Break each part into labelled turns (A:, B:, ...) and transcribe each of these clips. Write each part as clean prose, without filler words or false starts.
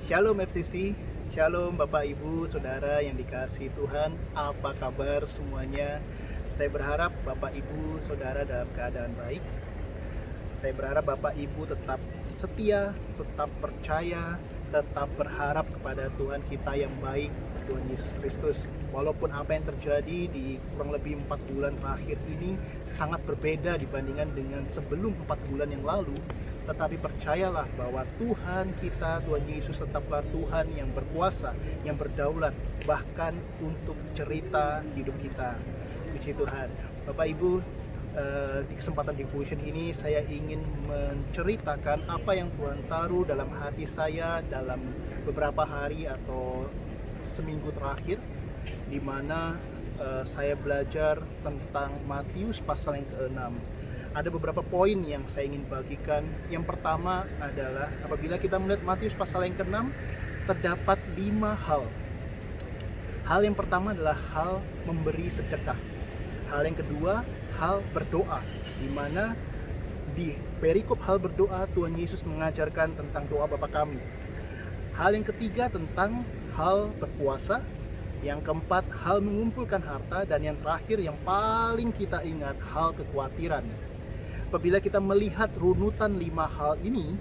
A: Shalom FCC, Shalom Bapak Ibu, Saudara yang dikasihi Tuhan. Apa kabar semuanya? Saya berharap Bapak Ibu, Saudara dalam keadaan baik. Saya berharap Bapak Ibu tetap setia, tetap percaya, tetap berharap kepada Tuhan kita yang baik, Tuhan Yesus Kristus. Walaupun apa yang terjadi di kurang lebih 4 bulan terakhir ini sangat berbeda dibandingkan dengan sebelum 4 bulan yang lalu, tetapi percayalah bahwa Tuhan kita, Tuhan Yesus tetaplah Tuhan yang berkuasa, yang berdaulat, bahkan untuk cerita hidup kita. Puji Tuhan. Bapak Ibu, di kesempatan devotion ini saya ingin menceritakan apa yang Tuhan taruh dalam hati saya dalam beberapa hari atau seminggu terakhir, di mana saya belajar tentang Matius pasal yang ke-6. Ada beberapa poin yang saya ingin bagikan. Yang pertama adalah apabila kita melihat Matius pasal yang ke-6, terdapat 5 hal. Hal yang pertama adalah hal memberi sedekah. Hal yang kedua, hal berdoa, di mana di perikop hal berdoa Tuhan Yesus mengajarkan tentang doa Bapa kami. Hal yang ketiga tentang hal berpuasa. Yang keempat, hal mengumpulkan harta. Dan yang terakhir yang paling kita ingat, hal kekhawatiran. Apabila kita melihat runutan 5 hal ini,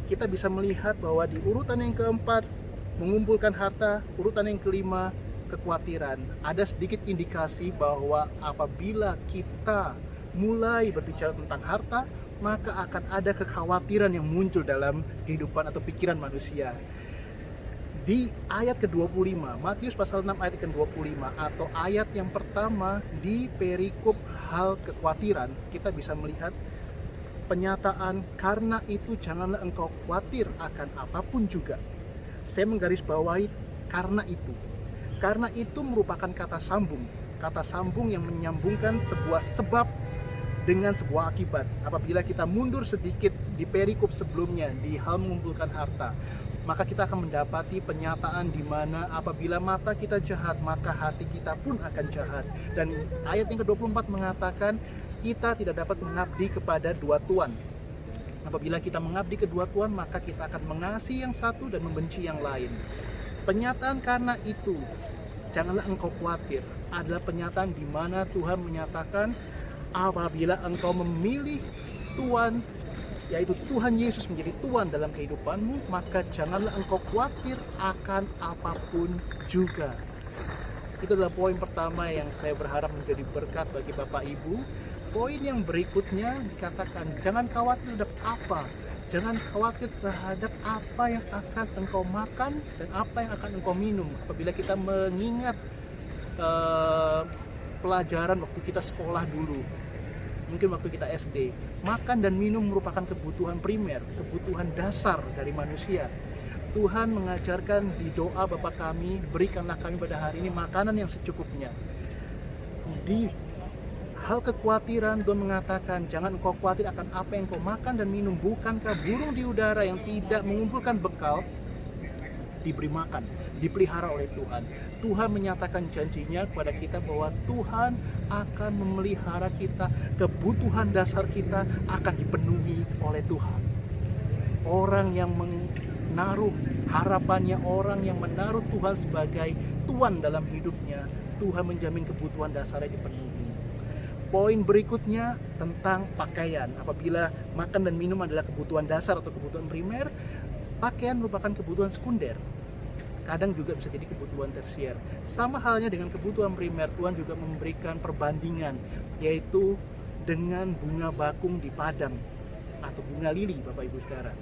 A: kita bisa melihat bahwa di urutan yang keempat, mengumpulkan harta, urutan yang kelima, kekhawatiran. Ada sedikit indikasi bahwa apabila kita mulai berbicara tentang harta, maka akan ada kekhawatiran yang muncul dalam kehidupan atau pikiran manusia. Di ayat ke-25, Matius pasal 6 ayat ke-25, atau ayat yang pertama di perikop hal kekhawatiran, kita bisa melihat penyataan, karena itu janganlah engkau khawatir akan apapun juga. Saya menggarisbawahi karena itu. Karena itu merupakan kata sambung yang menyambungkan sebuah sebab dengan sebuah akibat. Apabila kita mundur sedikit di perikop sebelumnya, di hal mengumpulkan harta, maka kita akan mendapati penyataan di mana apabila mata kita jahat, maka hati kita pun akan jahat. Dan ayat yang ke-24 mengatakan kita tidak dapat mengabdi kepada dua tuan. Apabila kita mengabdi kedua tuan, maka kita akan mengasihi yang satu dan membenci yang lain. Penyataan karena itu, janganlah engkau khawatir, adalah penyataan di mana Tuhan menyatakan apabila engkau memilih Tuhan, yaitu Tuhan Yesus menjadi Tuhan dalam kehidupanmu, maka janganlah engkau khawatir akan apapun juga. Itu adalah poin pertama yang saya berharap menjadi berkat bagi Bapak Ibu. Poin yang berikutnya dikatakan, jangan khawatir terhadap apa. Jangan khawatir terhadap apa yang akan engkau makan dan apa yang akan engkau minum. Apabila kita mengingat pelajaran waktu kita sekolah dulu, mungkin waktu kita SD, makan dan minum merupakan kebutuhan primer, kebutuhan dasar dari manusia. Tuhan mengajarkan di doa Bapa kami, berikanlah kami pada hari ini makanan yang secukupnya. Di hal kekhawatiran, Tuhan mengatakan, jangan engkau khawatir akan apa yang engkau makan dan minum. Bukankah burung di udara yang tidak mengumpulkan bekal diberi makan, dipelihara oleh Tuhan. Tuhan menyatakan janjinya kepada kita bahwa Tuhan akan memelihara kita, kebutuhan dasar kita akan dipenuhi oleh Tuhan. Orang yang menaruh harapannya, orang yang menaruh Tuhan sebagai Tuhan dalam hidupnya, Tuhan menjamin kebutuhan dasarnya dipenuhi. Poin berikutnya tentang pakaian. Apabila makan dan minum adalah kebutuhan dasar atau kebutuhan primer, pakaian merupakan kebutuhan sekunder. Kadang juga bisa jadi kebutuhan tersier. Sama halnya dengan kebutuhan primer, Tuhan juga memberikan perbandingan, yaitu dengan bunga bakung di padang atau bunga lili, Bapak Ibu Saudara.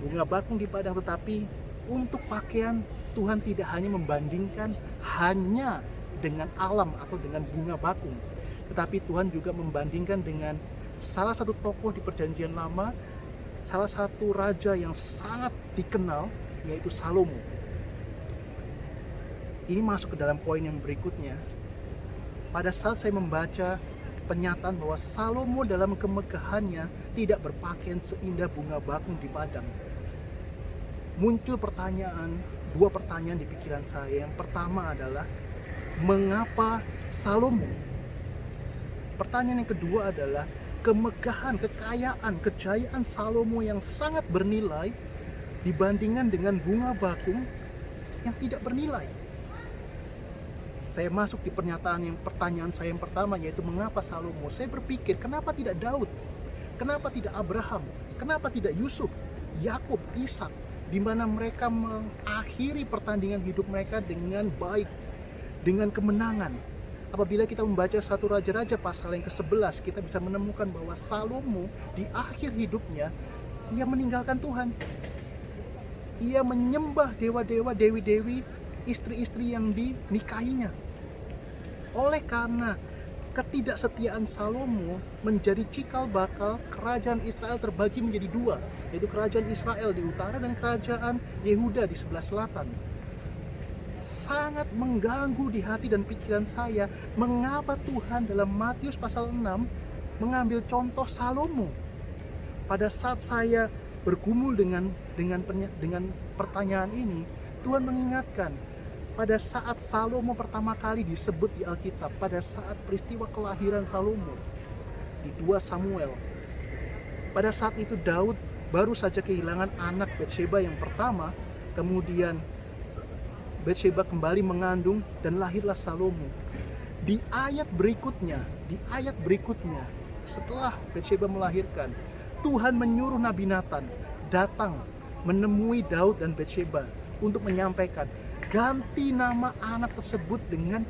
A: Bunga bakung di padang, tetapi untuk pakaian Tuhan tidak hanya membandingkan hanya dengan alam atau dengan bunga bakung, tetapi Tuhan juga membandingkan dengan salah satu tokoh di Perjanjian Lama, salah satu raja yang sangat dikenal, yaitu Salomo. Ini masuk ke dalam poin yang berikutnya. Pada saat saya membaca penyataan bahwa Salomo dalam kemegahannya tidak berpakaian seindah bunga bakung di padang, muncul dua pertanyaan di pikiran saya. Yang pertama adalah, mengapa Salomo? Pertanyaan yang kedua adalah, kemegahan, kekayaan, kejayaan Salomo yang sangat bernilai dibandingkan dengan bunga bakung yang tidak bernilai. Saya masuk di pertanyaan saya yang pertama, yaitu mengapa Salomo. Saya berpikir, kenapa tidak Daud? Kenapa tidak Abraham? Kenapa tidak Yusuf, Yakub, Ishak, di mana mereka mengakhiri pertandingan hidup mereka dengan baik, dengan kemenangan. Apabila kita membaca 1 Raja-Raja pasal yang ke-11, kita bisa menemukan bahwa Salomo di akhir hidupnya, ia meninggalkan Tuhan. Ia menyembah dewa-dewa, dewi-dewi, istri-istri yang dinikahinya. Oleh karena ketidaksetiaan Salomo, menjadi cikal bakal kerajaan Israel terbagi menjadi dua, yaitu kerajaan Israel di utara dan kerajaan Yehuda di sebelah selatan. Sangat mengganggu di hati dan pikiran saya, mengapa Tuhan dalam Matius pasal 6 mengambil contoh Salomo. Pada saat saya bergumul dengan pertanyaan ini, Tuhan mengingatkan, pada saat Salomo pertama kali disebut di Alkitab, pada saat peristiwa kelahiran Salomo di 2 Samuel, pada saat itu Daud baru saja kehilangan anak Batsheba yang pertama, kemudian Batsheba kembali mengandung dan lahirlah Salomo. Di ayat berikutnya, setelah Batsheba melahirkan, Tuhan menyuruh Nabi Nathan datang menemui Daud dan Batsheba untuk menyampaikan, ganti nama anak tersebut dengan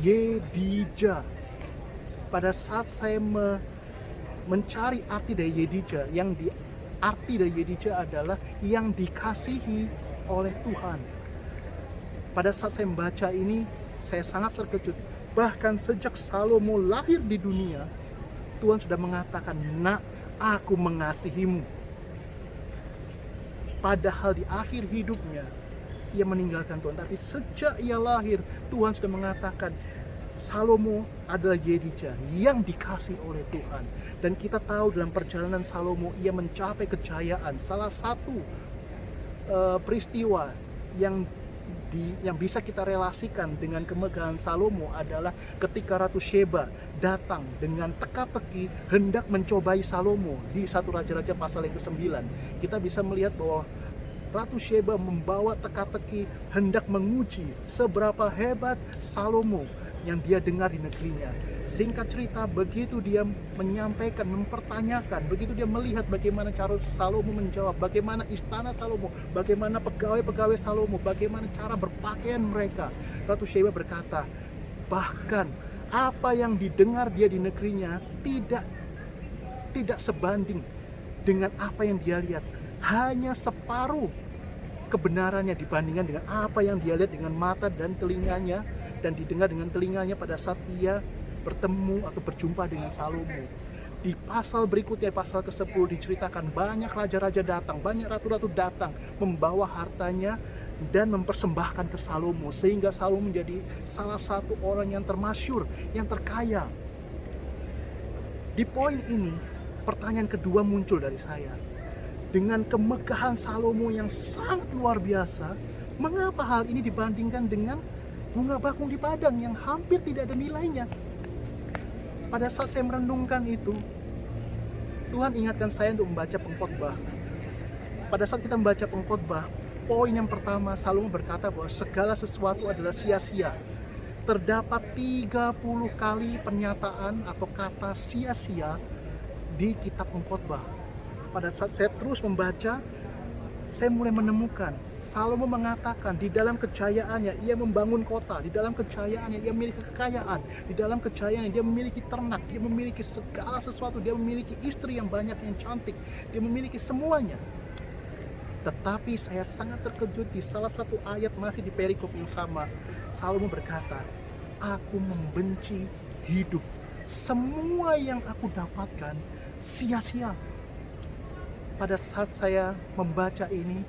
A: Yedija. Pada saat saya mencari arti dari Yedija, arti dari Yedija adalah yang dikasihi oleh Tuhan. Pada saat saya membaca ini, saya sangat terkejut. Bahkan sejak Salomo lahir di dunia, Tuhan sudah mengatakan, "Nak, aku mengasihimu." Padahal di akhir hidupnya, ia meninggalkan Tuhan. Tapi sejak ia lahir, Tuhan sudah mengatakan, Salomo adalah Yedija yang dikasih oleh Tuhan. Dan kita tahu dalam perjalanan Salomo, ia mencapai kejayaan. Salah satu peristiwa yang bisa kita relasikan dengan kemegahan Salomo adalah ketika Ratu Sheba datang dengan teka-teki hendak mencobai Salomo di 1 Raja-Raja pasal yang ke-9. Kita bisa melihat bahwa Ratu Sheba membawa teka-teki hendak menguji seberapa hebat Salomo yang dia dengar di negerinya. Singkat cerita, begitu dia menyampaikan, mempertanyakan, begitu dia melihat bagaimana cara Salomo menjawab, bagaimana istana Salomo, bagaimana pegawai-pegawai Salomo, bagaimana cara berpakaian mereka, Ratu Sheba berkata, bahkan apa yang didengar dia di negerinya tidak sebanding dengan apa yang dia lihat. Hanya separuh kebenarannya dibandingkan dengan apa yang dia lihat dengan mata dan telinganya dan didengar dengan telinganya pada saat ia bertemu atau berjumpa dengan Salomo. Di pasal berikutnya, pasal ke-10, diceritakan banyak raja-raja datang, banyak ratu-ratu datang membawa hartanya dan mempersembahkan ke Salomo, sehingga Salomo menjadi salah satu orang yang termasyhur, yang terkaya. Di poin ini, pertanyaan kedua muncul dari saya. Dengan kemegahan Salomo yang sangat luar biasa, mengapa hal ini dibandingkan dengan bunga bakung di padang yang hampir tidak ada nilainya? Pada saat saya merenungkan itu, Tuhan ingatkan saya untuk membaca Pengkhotbah. Pada saat kita membaca Pengkhotbah, poin yang pertama, Salomo berkata bahwa segala sesuatu adalah sia-sia. Terdapat 30 kali pernyataan atau kata sia-sia di kitab Pengkhotbah. Pada saat saya terus membaca, saya mulai menemukan Salomo mengatakan di dalam kejayaannya ia membangun kota, di dalam kejayaannya ia memiliki kekayaan, di dalam kejayaannya dia memiliki ternak, dia memiliki segala sesuatu, dia memiliki istri yang banyak, yang cantik, dia memiliki semuanya. Tetapi saya sangat terkejut di salah satu ayat masih di perikop yang sama, Salomo berkata, "Aku membenci hidup, semua yang aku dapatkan sia-sia." Pada saat saya membaca ini,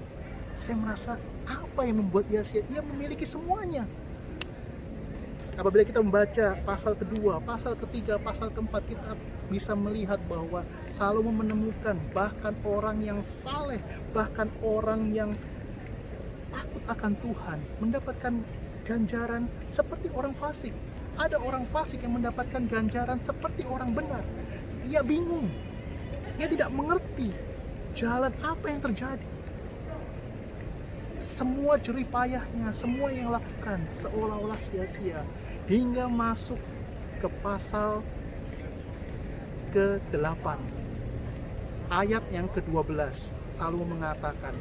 A: saya merasa apa yang membuat ia sia? Ia memiliki semuanya. Apabila kita membaca pasal kedua, pasal ketiga, pasal keempat, kita bisa melihat bahwa Salomo menemukan bahkan orang yang saleh, bahkan orang yang takut akan Tuhan mendapatkan ganjaran seperti orang fasik. Ada orang fasik yang mendapatkan ganjaran seperti orang benar. Ia bingung, ia tidak mengerti jalan apa yang terjadi. semua jerih payahnya, semua yang lakukan seolah-olah sia-sia. Hingga masuk ke pasal ke-8, ayat yang ke-12, Salomo mengatakan,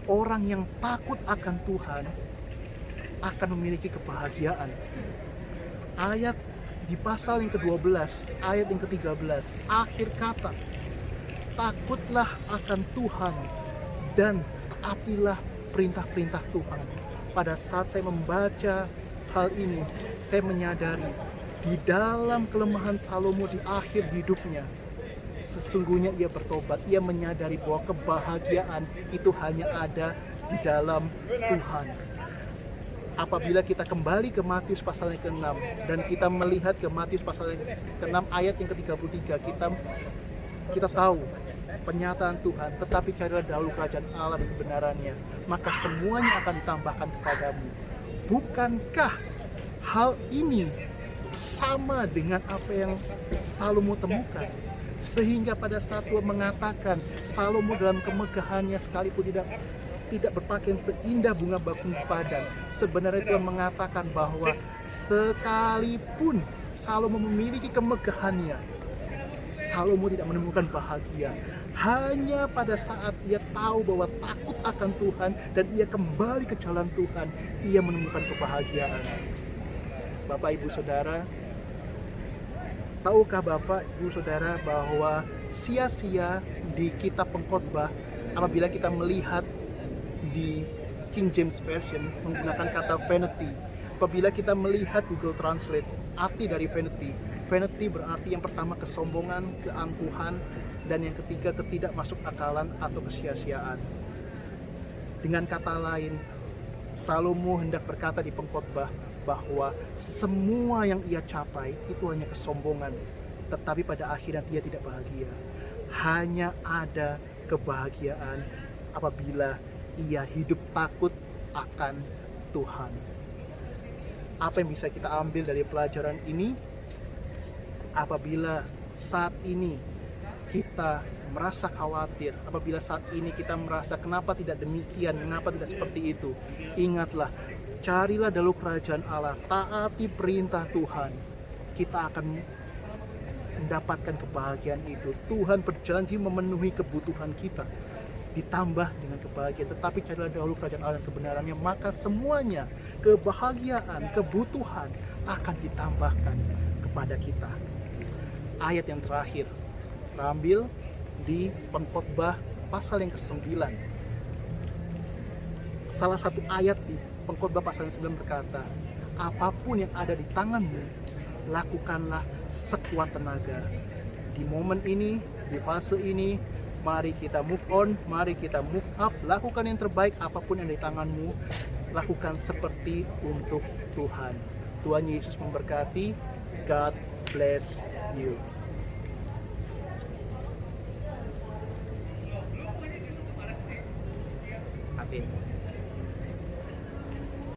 A: orang yang takut akan Tuhan akan memiliki kebahagiaan. Ayat di pasal yang ke-12, ayat yang ke-13, akhir kata, takutlah akan Tuhan dan taatilah perintah-perintah Tuhan. Pada saat saya membaca hal ini, saya menyadari di dalam kelemahan Salomo di akhir hidupnya, sesungguhnya ia bertobat. Ia menyadari bahwa kebahagiaan itu hanya ada di dalam Tuhan. Apabila kita kembali ke Matius pasal yang ke-6 dan kita melihat ke Matius pasal yang ke-6 ayat yang ke-33, kita tahu penyataan Tuhan, tetapi carilah dahulu kerajaan Allah dan kebenarannya, maka semuanya akan ditambahkan kepadamu. Bukankah hal ini sama dengan apa yang Salomo temukan? Sehingga pada saat Tuhan mengatakan Salomo dalam kemegahannya sekalipun tidak berpakaian seindah bunga bakung padang, sebenarnya Tuhan mengatakan bahwa sekalipun Salomo memiliki kemegahannya, Salomo tidak menemukan bahagia. Hanya pada saat ia tahu bahwa takut akan Tuhan dan ia kembali ke jalan Tuhan, ia menemukan kebahagiaan. Bapak, Ibu, Saudara, tahukah Bapak, Ibu, Saudara bahwa sia-sia di kitab Pengkhotbah apabila kita melihat di King James Version menggunakan kata vanity. Apabila kita melihat Google Translate arti dari vanity, vanity berarti yang pertama kesombongan, keangkuhan, dan yang ketiga ketidakmasukakalan atau kesia-siaan. Dengan kata lain, Salomo hendak berkata di Pengkhotbah bahwa semua yang ia capai itu hanya kesombongan, tetapi pada akhirnya dia tidak bahagia. Hanya ada kebahagiaan apabila ia hidup takut akan Tuhan. Apa yang bisa kita ambil dari pelajaran ini? Apabila saat ini kita merasa khawatir, apabila saat ini kita merasa kenapa tidak demikian, mengapa tidak seperti itu, ingatlah, carilah dahulu kerajaan Allah, taati perintah Tuhan, kita akan mendapatkan kebahagiaan itu. Tuhan berjanji memenuhi kebutuhan kita, ditambah dengan kebahagiaan. Tetapi carilah dahulu kerajaan Allah dan kebenarannya, maka semuanya, kebahagiaan, kebutuhan akan ditambahkan kepada kita. Ayat yang terakhir terambil di Pengkhotbah pasal yang ke-9. Salah satu ayat di Pengkhotbah pasal yang 9 berkata, apapun yang ada di tanganmu, lakukanlah sekuat tenaga. Di momen ini, di fase ini, mari kita move on, mari kita move up, lakukan yang terbaik. Apapun yang di tanganmu, lakukan seperti untuk Tuhan. Tuhan Yesus memberkati. God bless you. Amin.